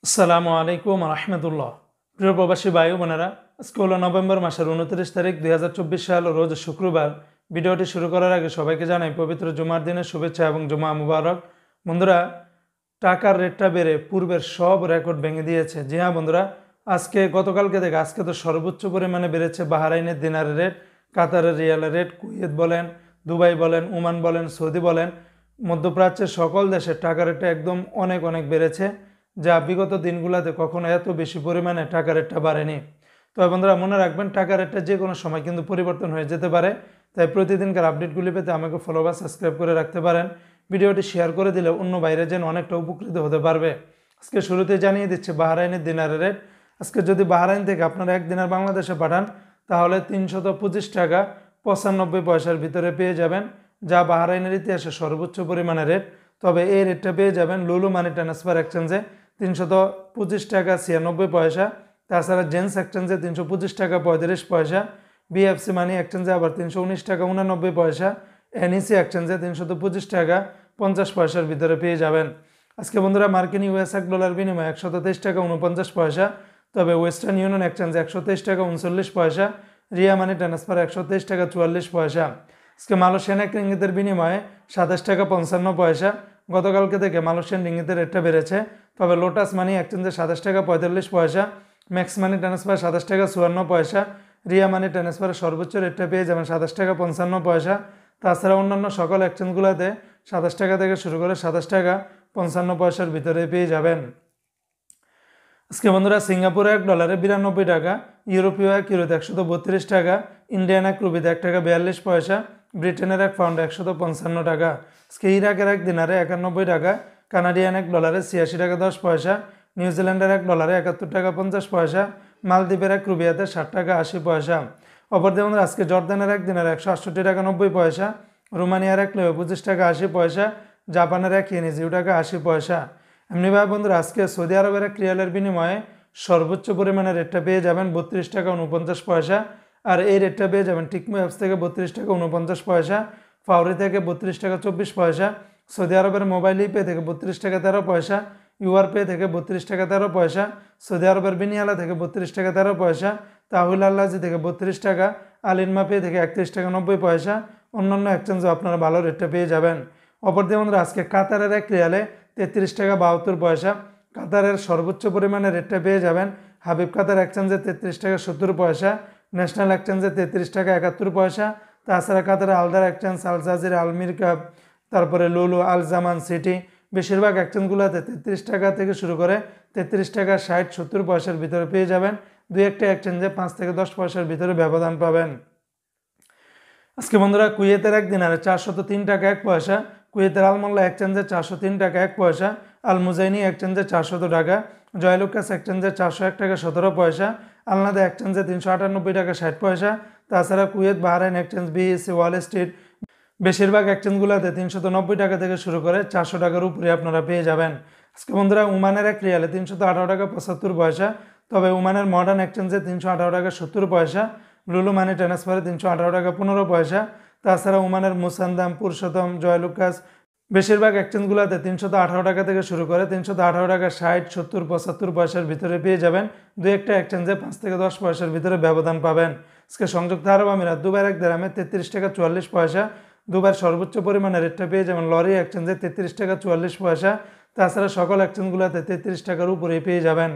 আসসালামু আলাইকুম রহমতুল্লাহ। প্রিয় প্রবাসী ভাই বোনেরা, আজকে হলো নভেম্বর মাসের 29 তারিখ 2024 সাল, রোজ শুক্রবার। ভিডিওটি শুরু করার আগে সবাইকে জানাই পবিত্র জুমার দিনের শুভেচ্ছা এবং জুমা মুবারক। বন্ধুরা, টাকার রেটটা বেড়ে পূর্বের সব রেকর্ড ভেঙে দিয়েছে। জি হ্যাঁ বন্ধুরা, গতকালকে থেকে আজকে তো সর্বোচ্চ পরিমাণে বেড়েছে বাহরাইনের দিনারের রেট, কাতারের রিয়ালের রেট, কুয়েত বলেন, দুবাই বলেন, ওমান বলেন, সৌদি বলেন, মধ্যপ্রাচ্যের সকল দেশের টাকার রেটটা একদম অনেক অনেক বেড়েছে, যা বিগত দিনগুলোতে কখনো এত বেশি পরিমাণে টাকা রেটটা বাড়েনি। তবে বন্ধুরা মনে রাখবেন, টাকা রেটটা যে কোনো সময় কিন্তু পরিবর্তন হয়ে যেতে পারে। তাই প্রতিদিনকার আপডেটগুলি পেতে আমাকে ফলো বা সাবস্ক্রাইব করে রাখতে পারেন। ভিডিওটি শেয়ার করে দিলে অন্য বাইরে যেন অনেকটা উপকৃত হতে পারবে। আজকে শুরুতে জানিয়ে দিচ্ছি বাহরাইনের দিনারের রেট। আজকে যদি বাহরাইন থেকে আপনারা এক দিনার বাংলাদেশে পাঠান, তাহলে 325 টাকা 95 পয়সার ভিতরে পেয়ে যাবেন, যা বাহরাইনের ইতিহাসে সর্বোচ্চ পরিমাণে রেট। তবে এই রেটটা পেয়ে যাবেন লুলু মানি ট্রান্সফার এক্সচেঞ্জে 325 টাকা 96 পয়সা। তাছাড়া জেন্স এক্সচেঞ্জে 325 টাকা 35 পয়সা। বিএফসি মানি এক্সচেঞ্জে আবার 319 টাকা 89 পয়সা। এনইসি এক্সচেঞ্জে 325 টাকা 50 পয়সার ভিতরে পেয়ে যাবেন। আজকে বন্ধুরা মার্কিন ইউএস $1 বিনিময়ে 123 টাকা 49 পয়সা। তবে ওয়েস্টার্ন ইউনিয়ন এক্সচেঞ্জে 123 টাকা 39 পয়সা। রিয়া মানি ট্রান্সফার 123 টাকা 44 পয়সা। আজকে মালয়েশিয়ান এক রিঙ্গিতের বিনিময়ে 27 টাকা 55 পয়সা। গতকালকে থেকে মালয়েশিয়ান রিঙ্গিতের রেটটা বেড়েছে। তবে লোটাস মানি এক্সচেঞ্জে 27 টাকা 45 পয়সা। ম্যাক্স মানি ট্রান্সফার 27 টাকা 54 পয়সা। রিয়া মানি ট্রান্সফারের সর্বোচ্চ রেটটা পেয়ে যাবেন 27 টাকা 55 পয়সা। তাছাড়া অন্যান্য সকল এক্সচেঞ্জগুলোতে 27 টাকা থেকে শুরু করে 27 টাকা 55 পয়সার ভিতরে পেয়ে যাবেন। আজকে বন্ধুরা সিঙ্গাপুরে $1 92 টাকা, ইউরোপীয় এক ইউরোতে 132 টাকা, ইন্ডিয়ান এক রুপিতে 1 টাকা 42 পয়সা, ব্রিটেনের এক পাউন্ডে 155 টাকা। আজকে ইরাকের এক দিনারে 91 টাকা, কানাডিয়ান $1 86 টাকা 10 পয়সা, নিউজিল্যান্ডের $1 71 টাকা 50 পয়সা, মালদ্বীপের এক রুপিয়াতে 60 টাকা 80 পয়সা। অপরদিকে বন্ধুরা আজকে জর্দানের এক দিনারে 168 টাকা 90 পয়সা, রোমানিয়ার এক লেবে 25 টাকা 80 পয়সা, জাপানের এক ইয়েনি 0 টাকা 80 পয়সা। এমনিভাবে বন্ধুরা আজকে সৌদি আরবের এক রিয়ালের বিনিময়ে সর্বোচ্চ পরিমাণে রেটটা পেয়ে যাবেন 32 টাকা 49 পয়সা। আর এই রেটটা পেয়ে যাবেন টিকমো অ্যাপস থেকে 32 টাকা 49 পয়সা, ফাউরি থেকে 32 টাকা 24 পয়সা, সৌদি আরবের মোবাইল ইপে থেকে 32 টাকা 13 পয়সা, ইউআর পে থেকে 32 টাকা 13 পয়সা, সৌদি আরবের বিনিয়ালা থেকে 32 টাকা 13 পয়সা, তাহুল আল্লাজি থেকে 32 টাকা, আলিনমা পে থেকে 31 টাকা 90 পয়সা। অন্যান্য এক্সচেঞ্জও আপনারা ভালো রেটটা পেয়ে যাবেন। অপরদিকে বন্ধুরা আজকে কাতারের এক রিয়ালে 33 টাকা 72 পয়সা। কাতারের সর্বোচ্চ পরিমাণে রেটটা পেয়ে যাবেন হাবিব কাতার এক্সচেঞ্জে 33 টাকা 70 পয়সা, ন্যাশনাল এক্সচেঞ্জে 33 টাকা 71 পয়সা। তাছাড়া কাতারের আলদার এক্সচেঞ্জ, আল জাজিরা, আলমির কাপ, তারপরে লুলু, আল জামান সিটি, বেশিরভাগ এক্সচেঞ্জগুলোতে 33 টাকা থেকে শুরু করে 33 টাকা 60-70 পয়সার ভিতরে পেয়ে যাবেন। দুই একটা এক্সচেঞ্জে 5 থেকে 10 পয়সার ভিতরে ব্যবধান পাবেন। আজকে বন্ধুরা কুয়েতের এক দিনারে 403 টাকা 1 পয়সা, কুয়েতের আলমোল্লা এক্সচেঞ্জে 403 টাকা 1 পয়সা, আল মুজাইনি এক্সচেঞ্জে 400 টাকা, জয়লুকাস এক্সচেঞ্জে 401 টাকা 17 পয়সা, আলনাদা এক্সচেঞ্জে 398 টাকা 60 পয়সা। তাছাড়া Kuwait Bahrain exchange, BSc, Wall Street, বেশিরভাগ এক্সচেঞ্জগুলোতে 390 টাকা থেকে শুরু করে 400 টাকার উপরে আপনারা পেয়ে যাবেন। আজকে বন্ধুরা ওমানের এক রিয়ালে 318 টাকা 75 পয়সা। তবে ওমানের মডার্ন এক্সচেঞ্জে 318 টাকা 70 পয়সা, লুলু মানি ট্রান্সফারে 318 টাকা 15 পয়সা। তাছাড়া ওমানের মুসান্দাম, পুরুষোত্তম, জয়লুকাস, বেশিরভাগ এক্সচেঞ্জগুলোতে 318 টাকা থেকে শুরু করে 318 টাকা 60, 70, 75 পয়সার ভিতরে পেয়ে যাবেন। দু একটা এক্সচেঞ্জে 5 থেকে 10 পয়সার ভিতরে ব্যবধান পাবেন। আজকে সংযুক্ত আরব আমিরাত দুবাইয়ের এক দিরহামে 33 টাকা 44 পয়সা। দুবাইয়ের সর্বোচ্চ পরিমাণে রেটটা পেয়ে যাবেন লরি এক্সচেঞ্জে 33 টাকা 44 পয়সা। তাছাড়া সকল এক্সচেঞ্জগুলোতে 33 টাকার উপরেই পেয়ে যাবেন।